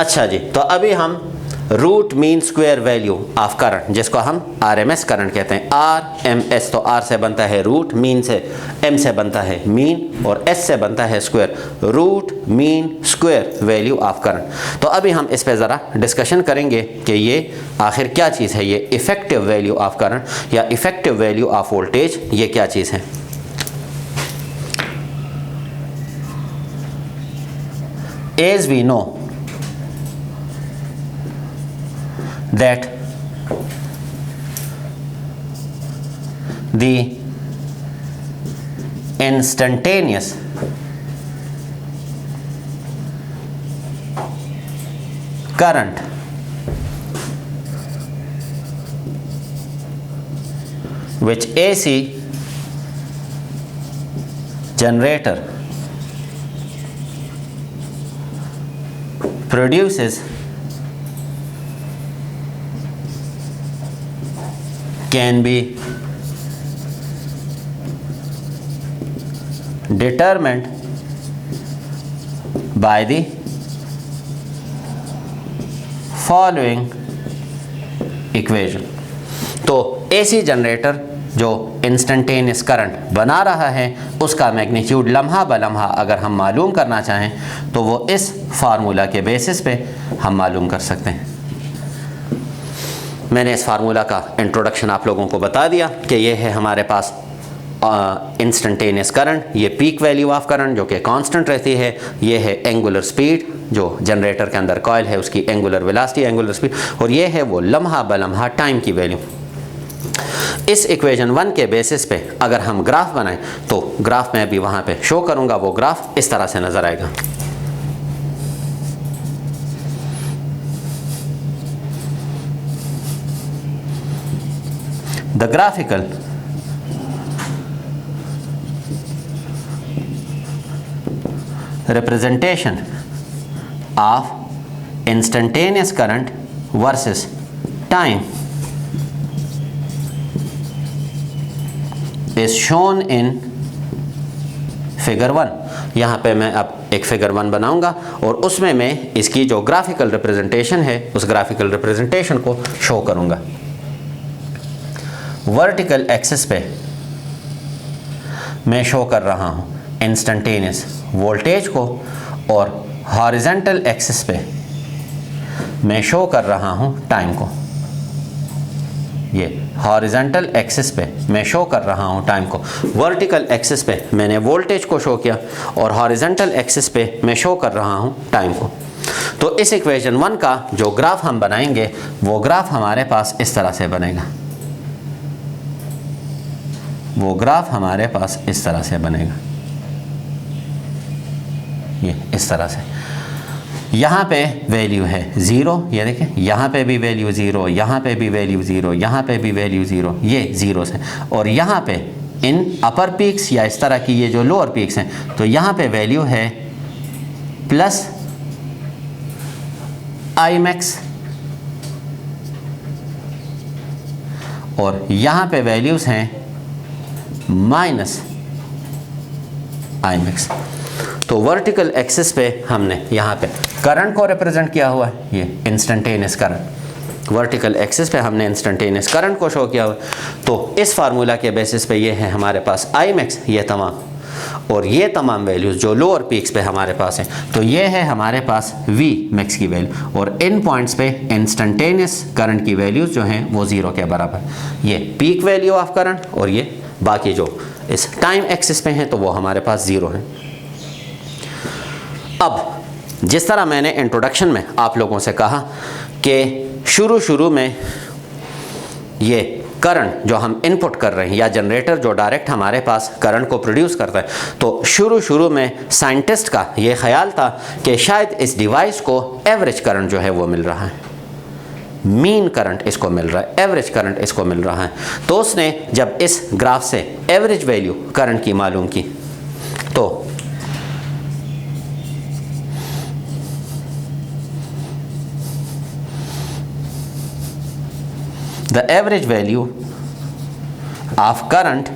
अच्छा जी, तो अभी हम root mean square value of current, जिसको हम RMS करंट कहते हैं, RMS, तो R से बनता है रूट, मीन से M से बनता है मीन और S से बनता है square, root mean square value of current. तो अभी हम इस पे ज़रा डिस्कशन करेंगे कि ये आखिर क्या चीज़ है, ये इफ़ेक्टिव वैल्यू ऑफ करंट या इफ़ेक्टिव वैल्यू ऑफ वोल्टेज, ये क्या चीज़ है। As we know that the instantaneous current which AC generator produces can be determined by the following equation। तो AC जनरेटर जो इंस्टेंटेनियस करंट बना रहा है उसका मैग्नीट्यूड लम्हा बलम्हा अगर हम मालूम करना चाहें तो वो इस फार्मूला के बेसिस पे हम मालूम कर सकते हैं। मैंने इस फार्मूला का इंट्रोडक्शन आप लोगों को बता दिया कि ये है हमारे पास इंस्टेंटेनियस करंट, ये पीक वैल्यू ऑफ करंट जो कि कांस्टेंट रहती है, ये है एंगुलर स्पीड जो जनरेटर के अंदर कॉइल है उसकी एंगुलर वेलोसिटी, एंगुलर स्पीड, और ये है वो लम्हा बलम्हा टाइम की वैल्यू। इस इक्वेशन 1 के बेसिस पे अगर हम ग्राफ बनाएं तो ग्राफ मैं अभी वहाँ पे शो करूँगा, वो ग्राफ इस तरह से नज़र आएगा। The graphical representation of instantaneous current versus time is shown in figure 1। यहाँ पे मैं अब एक फिगर 1 बनाऊंगा और उसमें मैं इसकी जो ग्राफिकल रिप्रेजेंटेशन है उस ग्राफिकल रिप्रेजेंटेशन को शो करूँगा। वर्टिकल एक्सिस पे मैं शो कर रहा हूँ इंस्टेंटेनियस वोल्टेज को और हॉरिजॉन्टल एक्सिस पे मैं शो कर रहा हूँ टाइम को। ये हॉरिजॉन्टल एक्सिस पे मैं शो कर रहा हूँ टाइम को, वर्टिकल एक्सिस पे मैंने वोल्टेज को शो किया और हॉरिजॉन्टल एक्सिस पे मैं शो कर रहा हूँ टाइम को। तो इस इक्वेशन 1 का जो ग्राफ हम बनाएंगे वो ग्राफ हमारे पास इस तरह से बनेगा, वो ग्राफ हमारे पास इस तरह से बनेगा, ये इस तरह से। यहाँ पे वैल्यू है 0, ये देखें, यहाँ पे भी वैल्यू 0, यहाँ पे भी वैल्यू 0, यहाँ पे भी वैल्यू 0, ये जीरोस हैं। और यहाँ पे इन अपर पीक्स या इस तरह की ये जो लोअर पीक्स हैं तो यहाँ पे वैल्यू है प्लस Imax और यहाँ पे वैल्यूज़ हैं माइनस Imax। तो वर्टिकल एक्सिस पे हमने यहाँ पे करंट को रिप्रेजेंट किया हुआ है, ये इंस्टेंटेनियस करंट, वर्टिकल एक्सिस पे हमने इंस्टेंटेनियस करंट को शो किया हुआ है। तो इस फार्मूला के बेसिस पे ये है हमारे पास Imax, ये तमाम, और ये तमाम वैल्यूज़ जो लोअर पीक्स पे हमारे पास हैं तो ये है हमारे पास Vmax की वैल्यू, और इन पॉइंट्स पे इंस्टेंटेनियस करंट की वैल्यूज़ जो हैं वो 0 के बराबर। ये पीक वैल्यू ऑफ करंट और ये बाकी जो इस टाइम एक्सिस पे हैं तो वो हमारे पास 0 हैं। अब जिस तरह मैंने इंट्रोडक्शन में आप लोगों से कहा कि शुरू में ये करंट जो हम इनपुट कर रहे हैं या जनरेटर जो डायरेक्ट हमारे पास करंट को प्रोड्यूस करता है, तो शुरू में साइंटिस्ट का ये ख्याल था कि शायद इस डिवाइस को एवरेज करंट जो है वो मिल रहा है, मीन करंट इसको मिल रहा है, एवरेज करंट इसको मिल रहा है। तो उसने जब इस ग्राफ से एवरेज वैल्यू करंट की मालूम की तो the average value of current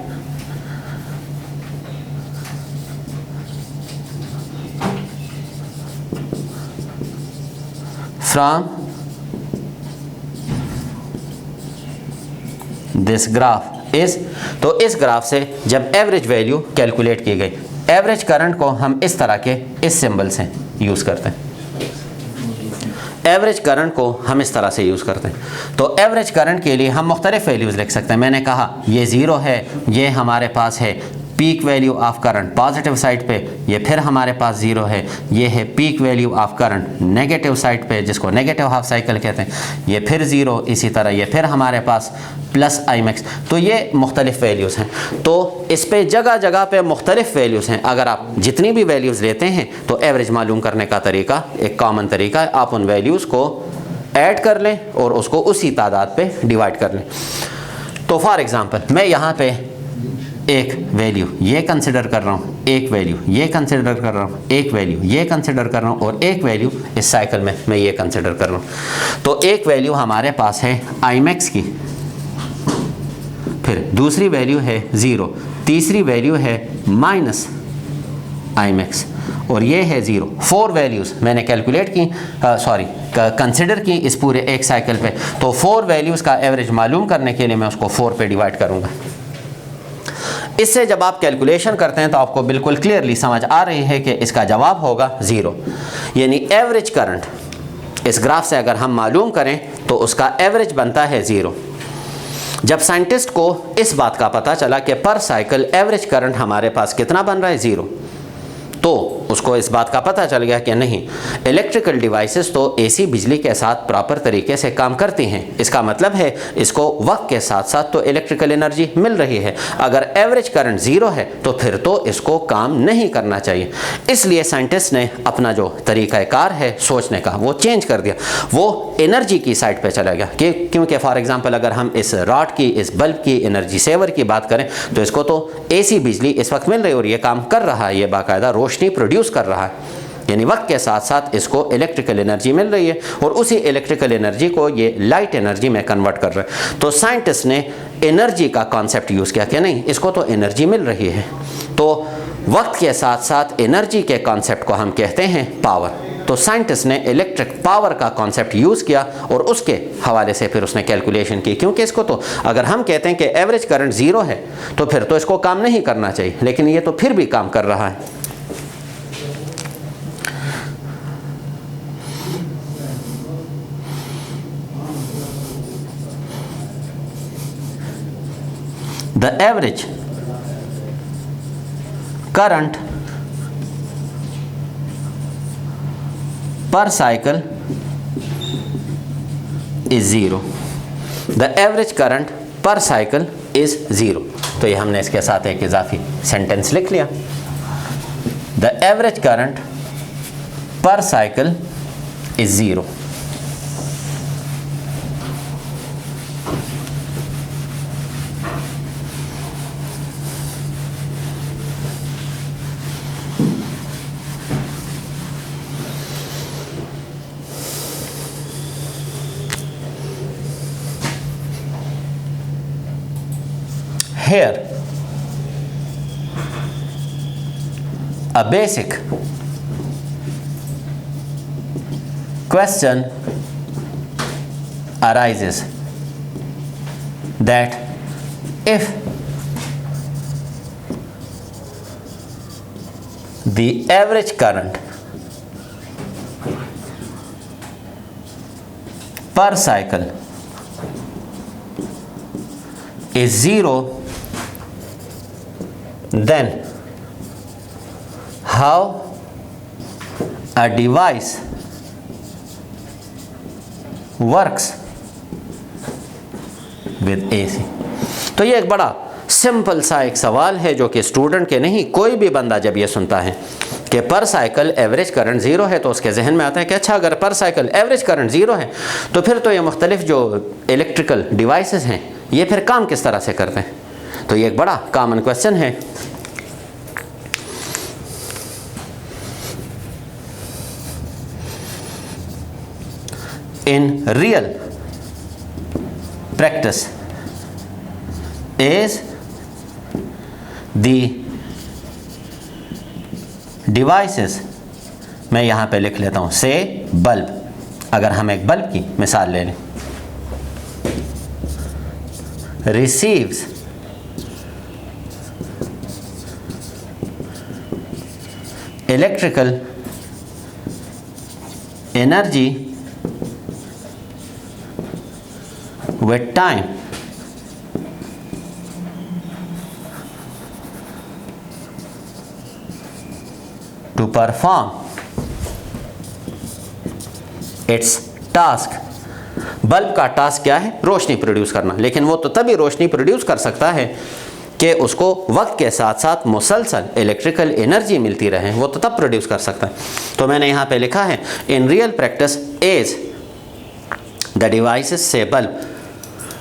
from this graph is, तो इस ग्राफ से जब एवरेज वैल्यू कैलकुलेट की गई, एवरेज करंट को हम इस तरह के इस सिंबल से यूज़ करते हैं, एवरेज करंट को हम इस तरह से यूज़ करते हैं। तो एवरेज करंट के लिए हम मुख्तलिफ वैल्यूज़ लिख सकते हैं। मैंने कहा ये ज़ीरो है, ये हमारे पास है peak value of current positive side पे, ये फिर हमारे पास ज़ीरो है, ये है peak value of current negative side पे जिसको नेगेटिव हाफ साइकिल कहते हैं, ये फिर ज़ीरो, इसी तरह ये फिर हमारे पास प्लस आई मैक्स। तो ये मुख्तलिफ वैल्यूज़ हैं, तो इस पे जगह जगह पे मुख्तलिफ वैल्यूज़ हैं। अगर आप जितनी भी वैल्यूज़ लेते हैं तो एवरेज मालूम करने का तरीका एक कॉमन तरीका है, आप उन वैल्यूज़ को ऐड कर लें और उसको उसी तादाद पे डिवाइड कर लें। तो फॉर एग्ज़ाम्पल मैं यहाँ पे एक वैल्यू ये कंसिडर कर रहा हूँ, एक वैल्यू ये कंसिडर कर रहा हूँ, एक वैल्यू ये कंसिडर कर रहा हूँ और एक वैल्यू इस साइकिल में मैं ये कंसिडर कर रहा हूँ। तो एक वैल्यू हमारे पास है आई मैक्स की, फिर दूसरी वैल्यू है ज़ीरो, तीसरी वैल्यू है माइनस आई मैक्स और ये है ज़ीरो। 4 वैल्यूज़ मैंने कैलकुलेट की, कंसिडर की इस पूरे एक साइकिल पे। तो 4 वैल्यूज़ का एवरेज मालूम करने के लिए मैं उसको 4 पे डिवाइड करूँगा। इससे जब आप कैलकुलेशन करते हैं तो आपको बिल्कुल क्लियरली समझ आ रही है कि इसका जवाब होगा ज़ीरो। यानी एवरेज करंट इस ग्राफ से अगर हम मालूम करें तो उसका एवरेज बनता है ज़ीरो। जब साइंटिस्ट को इस बात का पता चला कि पर साइकिल एवरेज करंट हमारे पास कितना बन रहा है ज़ीरो, तो उसको इस बात का पता चल गया कि नहीं, इलेक्ट्रिकल डिवाइसेस तो एसी बिजली के साथ प्रॉपर तरीके से काम करती हैं। इसका मतलब है इसको वक्त के साथ साथ तो इलेक्ट्रिकल एनर्जी मिल रही है। अगर एवरेज करंट ज़ीरो है तो फिर तो इसको काम नहीं करना चाहिए। इसलिए साइंटिस्ट ने अपना जो तरीक़ाकार है सोचने का वो चेंज कर दिया, वो एनर्जी की साइड पे चला गया। क्योंकि फॉर एग्जांपल अगर हम इस रॉड की, इस बल्ब की एनर्जी सेवर की बात करें तो इसको तो एसी बिजली इस वक्त मिल रही है और ये काम कर रहा है, ये बाकायदा रोशनी प्रोड्यूस कर रहा है, यानी वक्त के साथ साथ इसको इलेक्ट्रिकल एनर्जी मिल रही है और उसी इलेक्ट्रिकल एनर्जी को ये लाइट एनर्जी में कन्वर्ट कर रहा है। तो साइंटिस्ट ने एनर्जी का कॉन्सेप्ट यूज़ किया कि नहीं, इसको तो एनर्जी मिल रही है, तो वक्त के साथ साथ एनर्जी के कॉन्सेप्ट को हम कहते हैं पावर। तो साइंटिस्ट ने इलेक्ट्रिक पावर का कॉन्सेप्ट यूज़ किया और उसके हवाले से फिर उसने कैलकुलेशन की। क्योंकि इसको तो अगर हम कहते हैं कि एवरेज करंट ज़ीरो है तो फिर तो इसको काम नहीं करना चाहिए, लेकिन ये तो फिर भी काम कर रहा है। The average current per cycle is zero. The average current per cycle is zero. तो ये हमने इसके साथ एक इजाफी सेंटेंस लिख लिया। The average current per cycle is zero. Here, a basic question arises that if the average current per cycle is zero, then how a device works with AC। तो ये एक बड़ा सिंपल सा एक सवाल है जो कि स्टूडेंट के नहीं, कोई भी बंदा जब ये सुनता है कि पर साइकिल एवरेज करंट ज़ीरो है तो उसके जहन में आता है कि अच्छा अगर पर साइकिल एवरेज करंट ज़ीरो है तो फिर तो ये मुख्तलिफ जो इलेक्ट्रिकल डिवाइसेस हैं ये फिर काम किस तरह से करते हैं। तो ये एक बड़ा कॉमन क्वेश्चन है। In real practice is the devices, मैं यहाँ पे लिख लेता हूँ, से बल्ब, अगर हम एक बल्ब की मिसाल ले लें, receives electrical energy with time to perform its task। Bulb का टास्क क्या है? रोशनी प्रोड्यूस करना, लेकिन वो तो तभी रोशनी प्रोड्यूस कर सकता है कि उसको वक्त के साथ साथ मुसलसल इलेक्ट्रिकल एनर्जी मिलती रहे, वो तो तब प्रोड्यूस कर सकता है। तो मैंने यहाँ पे लिखा है in real practice as the devices से bulb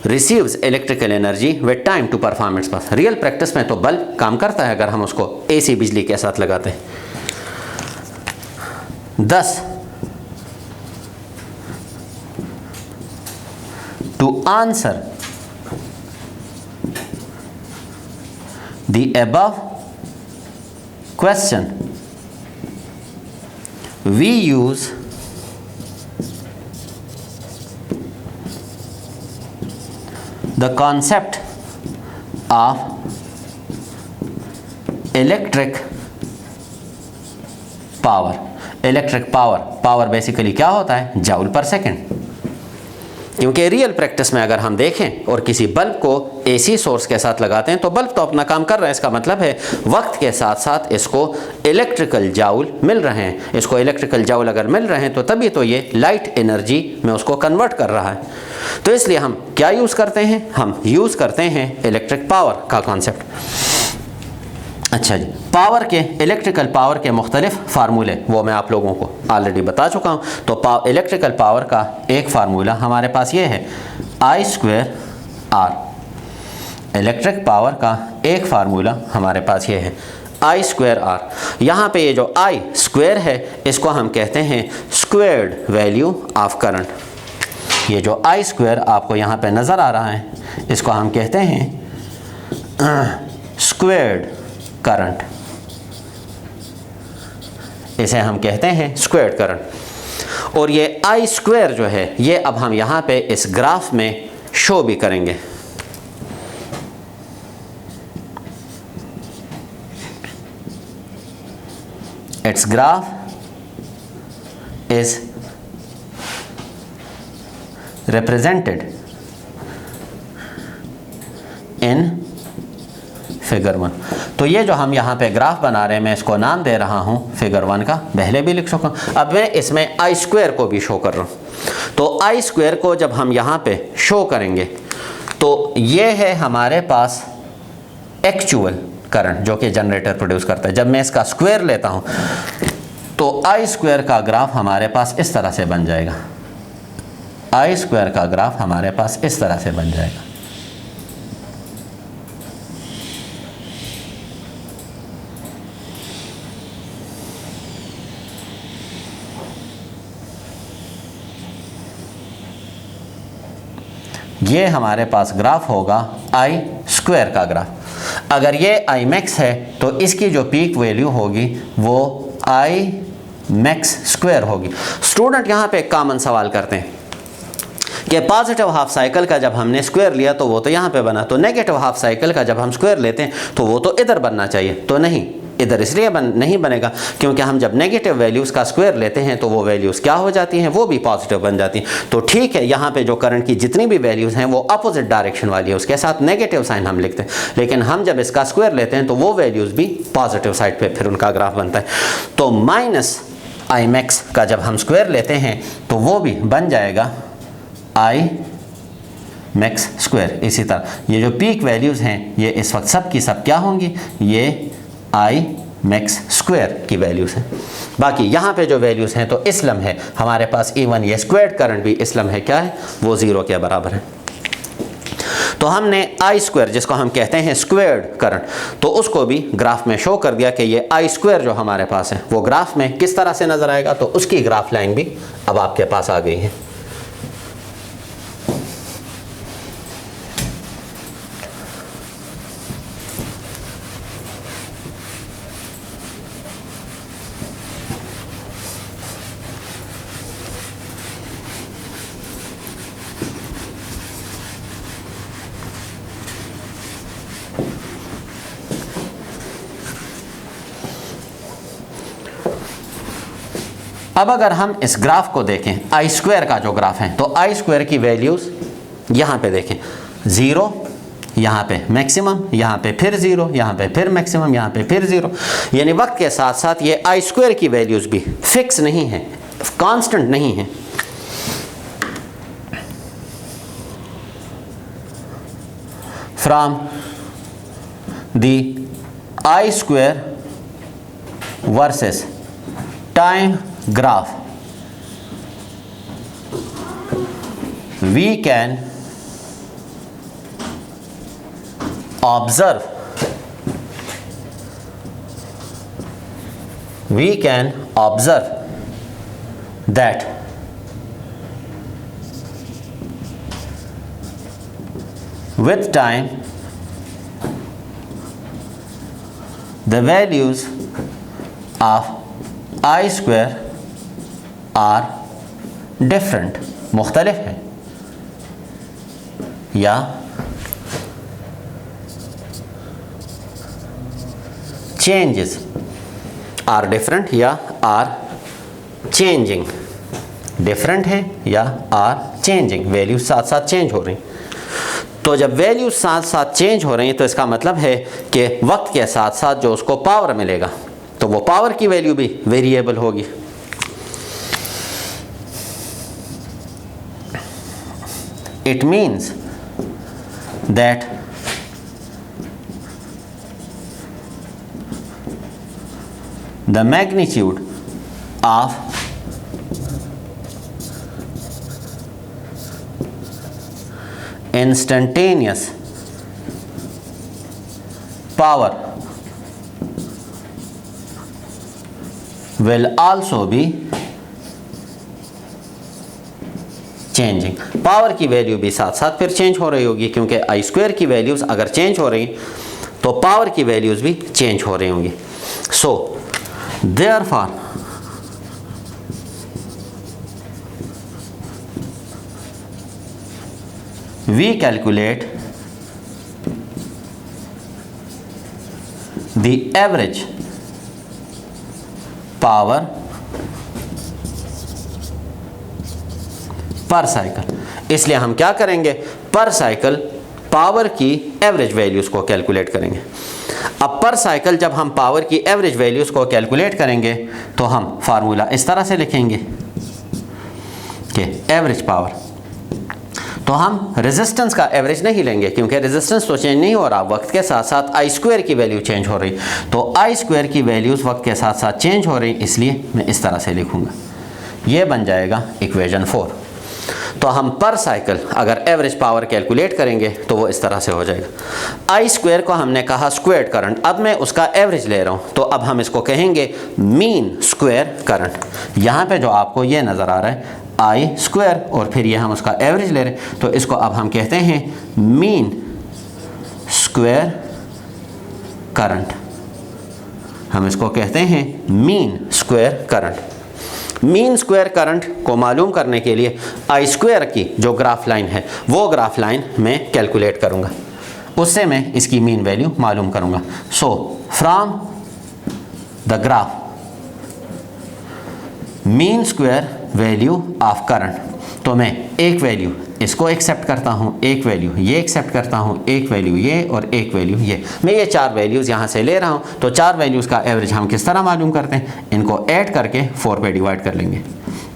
receives electrical energy with time to perform its purpose. Real practice में तो बल्ब काम करता है अगर हम उसको एसी बिजली के साथ लगाते हैं। 10 to answer the above question, we use the concept of electric power। Electric power basically क्या होता है? जूल पर सेकेंड। क्योंकि रियल प्रैक्टिस में अगर हम देखें और किसी बल्ब को एसी सोर्स के साथ लगाते हैं तो बल्ब तो अपना काम कर रहा है, इसका मतलब है वक्त के साथ साथ इसको इलेक्ट्रिकल जाउल मिल रहे हैं। इसको इलेक्ट्रिकल जाउल अगर मिल रहे हैं तो तभी तो ये लाइट एनर्जी में उसको कन्वर्ट कर रहा है। तो इसलिए हम क्या यूज़ करते हैं? हम यूज़ करते हैं इलेक्ट्रिक पावर का कॉन्सेप्ट। अच्छा जी, पावर के, इलेक्ट्रिकल पावर के मुख्तलिफ फार्मूले वो मैं आप लोगों को ऑलरेडी बता चुका हूँ। तो इलेक्ट्रिकल पावर का एक फार्मूला हमारे पास ये है I²R। इलेक्ट्रिक पावर का एक फार्मूला हमारे पास ये है I²R। यहाँ पे ये जो I² है इसको हम कहते हैं स्क्वेयर्ड वैल्यू ऑफ करंट। ये जो I² आपको यहाँ पे नज़र आ रहा है इसको हम कहते हैं स्क्वेयर्ड करंट, इसे हम कहते हैं स्क्वेयर्ड करंट। और ये I² जो है ये अब हम यहाँ पे इस ग्राफ में शो भी करेंगे। It's graph is represented in figure 1। तो ये जो हम यहाँ पे ग्राफ बना रहे हैं मैं इसको नाम दे रहा हूँ फिगर 1 का, पहले भी लिख चुका हूँ। अब मैं इसमें I² को भी शो कर रहा हूँ। तो I² को जब हम यहाँ पे शो करेंगे तो ये है हमारे पास एक्चुअल करंट जो कि जनरेटर प्रोड्यूस करता है। जब मैं इसका स्क्वायर लेता हूँ तो I² का ग्राफ हमारे पास इस तरह से बन जाएगा। I² का ग्राफ हमारे पास इस तरह से बन जाएगा। ये हमारे पास ग्राफ होगा I² का ग्राफ। अगर ये Imax है तो इसकी जो पीक वैल्यू होगी वो Imax² होगी। स्टूडेंट यहाँ पे एक कॉमन सवाल करते हैं कि पॉजिटिव हाफ साइकिल का जब हमने स्क्वायर लिया तो वो तो यहाँ पे बना, तो नेगेटिव हाफ साइकिल का जब हम स्क्वायर लेते हैं तो वो तो इधर बनना चाहिए। तो नहीं, इधर इसलिए नहीं बनेगा क्योंकि हम जब नेगेटिव वैल्यूज़ का स्क्वायर लेते हैं तो वो वैल्यूज़ क्या हो जाती हैं? वो भी पॉजिटिव बन जाती हैं। तो ठीक है, यहाँ पे जो करंट की जितनी भी वैल्यूज़ हैं वो अपोजिट डायरेक्शन वाली है, उसके साथ नेगेटिव साइन हम लिखते हैं। लेकिन हम जब इसका स्क्वायर लेते हैं तो वो वैल्यूज़ भी पॉजिटिव साइड पर फिर उनका ग्राफ बनता है। तो -Imax का जब हम स्क्वायर लेते हैं तो वो भी बन जाएगा Imax²। इसी तरह ये जो पीक वैल्यूज़ हैं ये इस वक्त सब की सब क्या होंगी? ये Imax² की वैल्यूज़ हैं। बाकी यहाँ पे जो वैल्यूज़ हैं तो इस्लम है हमारे पास, इवन ये स्क्वायर्ड करंट भी इस्लम है क्या है? वो 0 के बराबर है। तो हमने I² जिसको हम कहते हैं स्क्वायर्ड करंट, तो उसको भी ग्राफ में शो कर दिया कि ये I² जो हमारे पास है वो ग्राफ में किस तरह से नज़र आएगा। तो उसकी ग्राफ लाइन भी अब आपके पास आ गई है। अब अगर हम इस ग्राफ को देखें, आई स्क्वायर का जो ग्राफ है, तो आई स्क्वायर की वैल्यूज़ यहाँ पे देखें, 0 यहाँ पे मैक्सिमम, यहाँ पे फिर 0, यहाँ पे फिर मैक्सिमम, यहाँ पे फिर 0, यानी वक्त के साथ साथ ये आई स्क्वायर की वैल्यूज़ भी फिक्स नहीं है, कांस्टेंट नहीं है। From the I square versus time graph we can observe that with time the values of I square are different, मुख्तलिफ है, या चेंजेस आर डिफरेंट या आर चेंजिंग, डिफरेंट है या आर चेंजिंग, वैल्यूज साथ साथ चेंज हो रही। तो जब वैल्यूज साथ साथ चेंज हो रही हैं तो इसका मतलब है कि वक्त के साथ साथ जो उसको पावर मिलेगा तो वो पावर की वैल्यू भी वेरिएबल होगी। It means that the magnitude of instantaneous power will also be changing. Power की वैल्यू भी साथ साथ फिर चेंज हो रही होगी, क्योंकि आई स्क्वायर की वैल्यूज़ अगर चेंज हो रही तो पावर की वैल्यूज़ भी चेंज हो रही होंगी। So therefore we calculate the average power per cycle. इसलिए हम क्या करेंगे, पर साइकिल पावर की एवरेज वैल्यूज़ को कैलकुलेट करेंगे। अब पर साइकिल जब हम पावर की एवरेज वैल्यूज़ को कैलकुलेट करेंगे तो हम फार्मूला इस तरह से लिखेंगे कि एवरेज पावर, तो हम रेजिस्टेंस का एवरेज नहीं लेंगे क्योंकि रेजिस्टेंस तो चेंज नहीं हो रहा, वक्त के साथ साथ आई स्क्वायर की वैल्यू चेंज हो रही, तो आई स्क्वायर की वैल्यूज़ वक्त के साथ साथ चेंज हो रही, इसलिए मैं इस तरह से लिखूँगा। ये बन जाएगा इक्वेशन 4। तो हम पर साइकिल अगर एवरेज पावर कैलकुलेट करेंगे तो वो इस तरह से हो जाएगा। आई स्क्वायर को हमने कहा स्क्वायर्ड करंट, अब मैं उसका एवरेज ले रहा हूँ तो अब हम इसको कहेंगे मीन स्क्वायर करंट। यहाँ पे जो आपको ये नज़र आ रहा है आई स्क्वायर और फिर ये हम उसका एवरेज ले रहे हैं, तो इसको अब हम कहते हैं मीन स्क्वायर करंट। हम इसको कहते हैं mean square current. Mean square current को मालूम करने के लिए आई स्क्वायर की जो ग्राफ लाइन है वो ग्राफ लाइन मैं कैलकुलेट करूँगा, उससे मैं इसकी मीन वैल्यू मालूम करूँगा। So from the graph mean square value of current, तो मैं एक वैल्यू इसको एक्सेप्ट करता हूँ, एक वैल्यू ये एक्सेप्ट करता हूँ, एक वैल्यू ये और एक वैल्यू ये, मैं ये 4 वैल्यूज़ यहाँ से ले रहा हूँ। तो 4 वैल्यूज़ का एवरेज हम किस तरह मालूम करते हैं, इनको ऐड करके 4 पे डिवाइड कर लेंगे।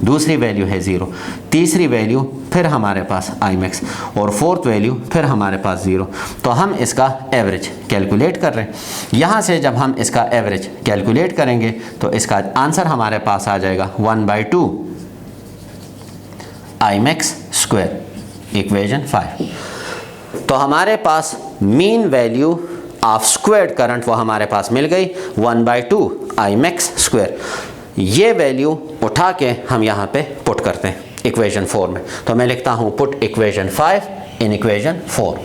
दूसरी वैल्यू है 0, तीसरी वैल्यू फिर हमारे पास आई मैक्स और फोर्थ वैल्यू फिर हमारे पास 0। तो हम इसका एवरेज कैलकुलेट कर रहे हैं। यहाँ से जब हम इसका एवरेज कैलकुलेट करेंगे तो इसका आंसर हमारे पास आ जाएगा 1/2 आई मैक्स स्क्वायर, इक्वेशन 5। तो हमारे पास mean value of squared current वो हमारे पास मिल गई 1/2 आई मैक्स स्क्वायर। ये वैल्यू उठा के हम यहाँ पे पुट करते हैं इक्वेशन 4 में। तो मैं लिखता हूँ पुट इक्वेशन 5 इन इक्वेशन 4।